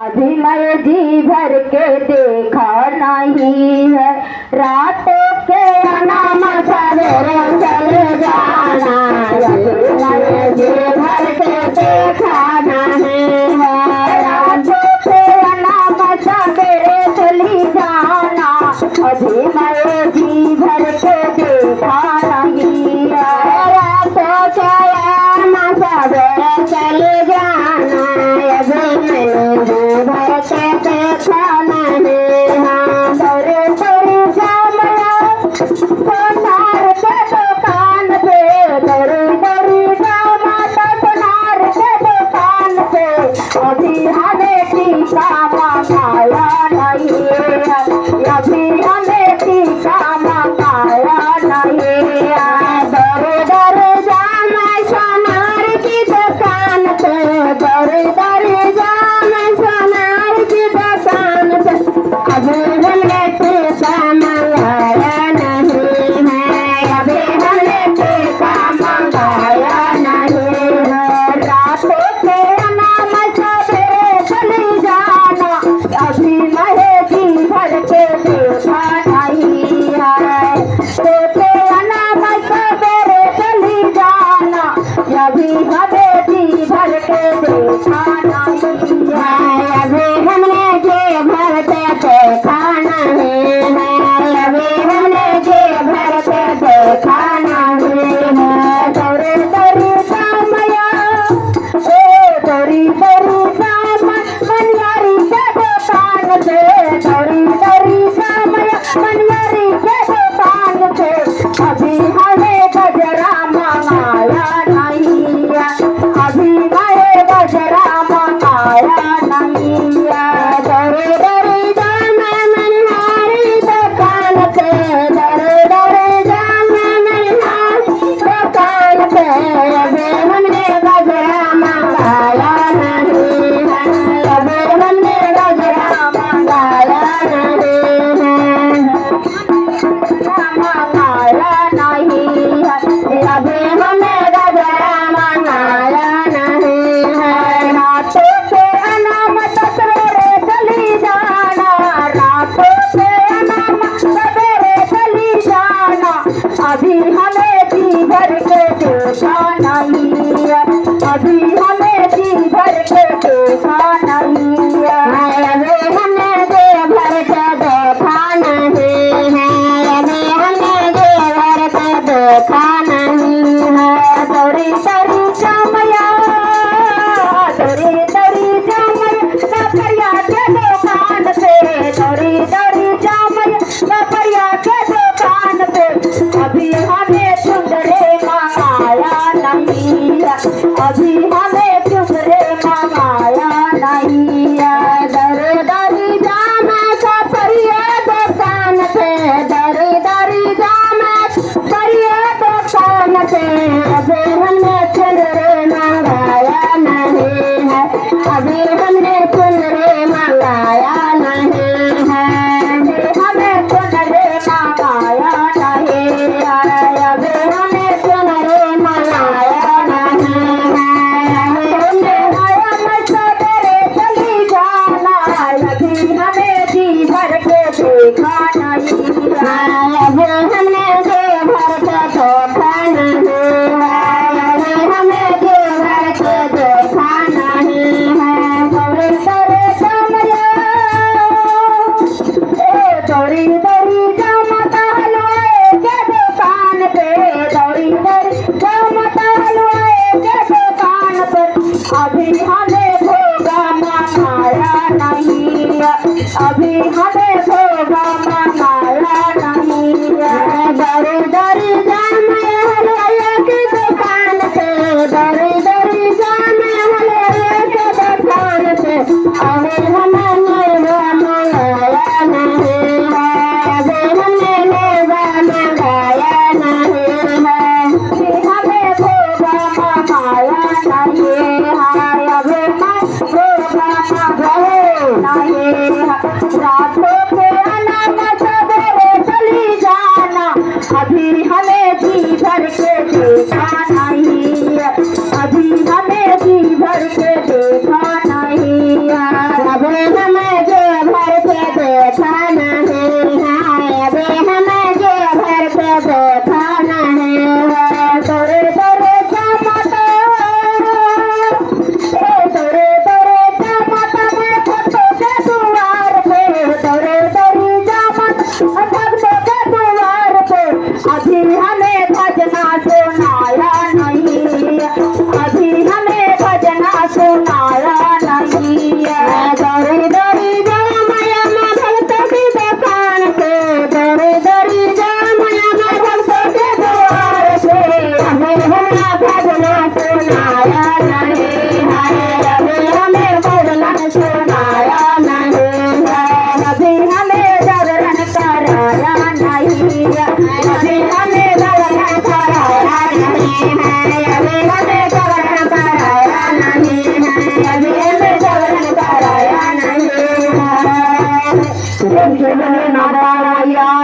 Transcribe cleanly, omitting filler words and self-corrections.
अभी मैं जी भर के देखा नहीं है, रातों के नाम सवेरे चले जाना। अभी मैं जी भर के देखा नहीं है, रातों के नाम सवेरे चली जाना। अभी मैं जी भर के देखा नहीं है, रातों के नाम सवेरे चले जाना। अभी मैंने भर के देखा नहीं है, दौरे दौरे जामया सोनार के दुकान पे, दौरे दौरे जामा सोनार के दुकान पे। अभी हमें टीका मंगाया नहीं है, अभी हमें टीका मंगाया नहीं है। दौरे दौरे जामा सोनार की दुकान पे, दौरे दौरे जामा सोनार की दुकान पे। अभी हमने टीका मंगाया नहीं है, अभी हमने टीका मंगाया नहीं है। रातों के नाम सवेरे चली जाना। अभी मैं जी भर के देखा नहीं है, सोते नाम सवेरे चली जाना। अभी हमें जी भर के देखा नहीं है, अभी हमने जी भर के देखा नहीं है, अभी हमने जी भर के देखा नहीं है। दौरे दौरे जामया दौरी दौरी जाम मनवारी के दुकान पे, दौरी दौरी जामया मनवारी के दुकान पे। अभी हमें गजरा मंगाया नहीं है, अभी मैं गजरा मंगाया नहीं है। दौरे दौरे जाम मनवारी दुकान पे, दौरे दौरे जाम मनवारी दुकान पे। अभी हमने गजरा मंगाया नहीं है, अभी हमने गजरा मंगाया नहीं है, मंगाया नहीं है, अभी हमें गजरा मंगाया नहीं है। रातों के नाम सवेरे चली जाना, रातों के नाम सवेरे चली जाना। अभी हमें जी भर के देखा नहीं है, अभी हमें जी भर के देखा नहीं है, अभी हमें जी भर के देखा नहीं है, अभी हमें जी भर के देखा नहीं है। दौरी दौरी जामया दौरी दौरी जामया नफरिया के दुकान पे, दौरी दौरी जामया नफरिया के दुकान पे। अभी हमें चुंदरे मंगाया नहीं है, अभी हमें चुंदरे मंगाया नहीं है। दौरे दौरी जामा सफरिया दुकान पे, दौरे दौरी जामा सफरिया दुकान पे। अभी हमने चुंदरे मंगाया नहीं है, अभी हमने चुंदरे मंगाया नहीं है, अभी हमें चुंदरे मंगाया नहीं है, अभी हमें चुंदरे मंगाया नहीं है। हमने आया मैं सवेरे चली जाना, अभी हमें जी भर के देखा नहीं है, अभी हमने जी भर के देखा नहीं है, अभी हमें जी भर के देखा नहीं है। दौरे दौरे जामया दौरी दौरी जामता हलवाए के दुकान पे, दौरी दौरी जामता हलवाए के दुकान पर। अभी हमें भोगा मंगाया नहीं है, अभी हमें भोगा मंगाया नहीं है। दौरी दौरी जामया हलवाए के दुकान पे, दौरी दौरी जामया हलवाए के दुकान पे। अभी हमें भोगा मंगाया नहीं है, अभी हमें भोगा मंगाया नहीं है, अभी हमें भोगा मंगाया नहीं है, अभी मैं भोगा मंगाया नहीं है। रातों के नाम सवेरे चली जाना। अभी हमें जी भर के देखा नहीं है, अभी हमें जी भर के देखा नहीं है, अभी टेंशन न पाया